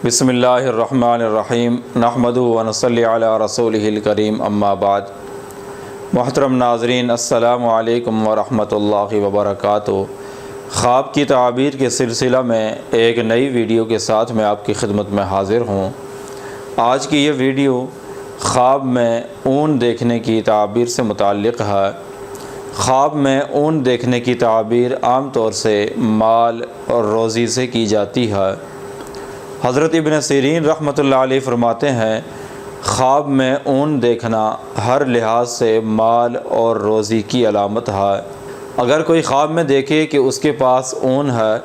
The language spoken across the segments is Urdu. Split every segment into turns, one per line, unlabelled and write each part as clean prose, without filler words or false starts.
بسم اللہ الرحمن الرحیم نحمدہ و نصلی علی رسولہ الکریم اما بعد۔ محترم ناظرین، السلام علیکم ورحمۃ اللہ وبرکاتہ۔ خواب کی تعابیر کے سلسلہ میں ایک نئی ویڈیو کے ساتھ میں آپ کی خدمت میں حاضر ہوں۔ آج کی یہ ویڈیو خواب میں اون دیکھنے کی تعابیر سے متعلق ہے۔ خواب میں اون دیکھنے کی تعابیر عام طور سے مال اور روزی سے کی جاتی ہے۔ حضرت ابن سیرین رحمۃ اللہ علیہ فرماتے ہیں، خواب میں اون دیکھنا ہر لحاظ سے مال اور روزی کی علامت ہے۔ اگر کوئی خواب میں دیکھے کہ اس کے پاس اون ہے،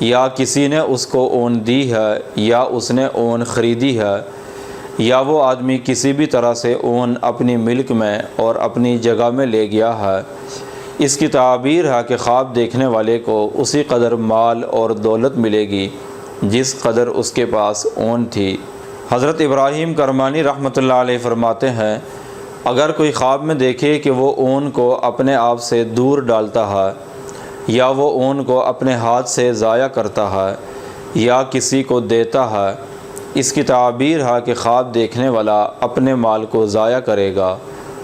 یا کسی نے اس کو اون دی ہے، یا اس نے اون خریدی ہے، یا وہ آدمی کسی بھی طرح سے اون اپنی ملک میں اور اپنی جگہ میں لے گیا ہے، اس کی تعبیر ہے کہ خواب دیکھنے والے کو اسی قدر مال اور دولت ملے گی جس قدر اس کے پاس اون تھی۔ حضرت ابراہیم کرمانی رحمۃ اللہ علیہ فرماتے ہیں، اگر کوئی خواب میں دیکھے کہ وہ اون کو اپنے آپ سے دور ڈالتا ہے، یا وہ اون کو اپنے ہاتھ سے ضائع کرتا ہے، یا کسی کو دیتا ہے، اس کی تعبیر ہے کہ خواب دیکھنے والا اپنے مال کو ضائع کرے گا۔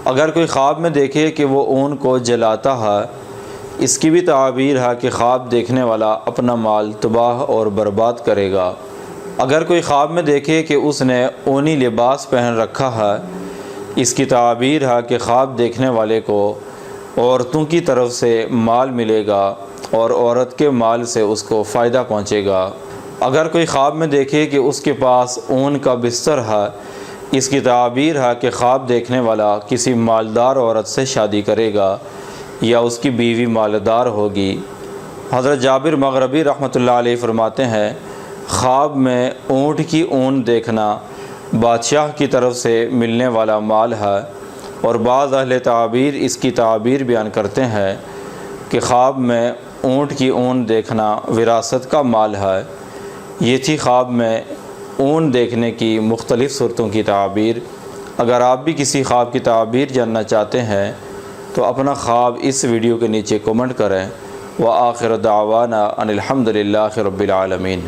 اگر کوئی خواب میں دیکھے کہ وہ اون کو جلاتا ہے، اس کی بھی تعبیر ہے کہ خواب دیکھنے والا اپنا مال تباہ اور برباد کرے گا۔ اگر کوئی خواب میں دیکھے کہ اس نے اونی لباس پہن رکھا ہے، اس کی تعبیر ہے کہ خواب دیکھنے والے کو عورتوں کی طرف سے مال ملے گا اور عورت کے مال سے اس کو فائدہ پہنچے گا۔ اگر کوئی خواب میں دیکھے کہ اس کے پاس اون کا بستر ہے، اس کی تعبیر ہے کہ خواب دیکھنے والا کسی مالدار عورت سے شادی کرے گا یا اس کی بیوی مالدار ہوگی۔ حضرت جابر مغربی رحمۃ اللہ علیہ فرماتے ہیں، خواب میں اونٹ کی اون دیکھنا بادشاہ کی طرف سے ملنے والا مال ہے، اور بعض اہل تعبیر اس کی تعبیر بیان کرتے ہیں کہ خواب میں اونٹ کی اون دیکھنا وراثت کا مال ہے۔ یہ تھی خواب میں اون دیکھنے کی مختلف صورتوں کی تعبیر۔ اگر آپ بھی کسی خواب کی تعبیر جاننا چاہتے ہیں تو اپنا خواب اس ویڈیو کے نیچے کمنٹ کریں۔ وآخر دعوانا ان الحمد للہ رب العالمین۔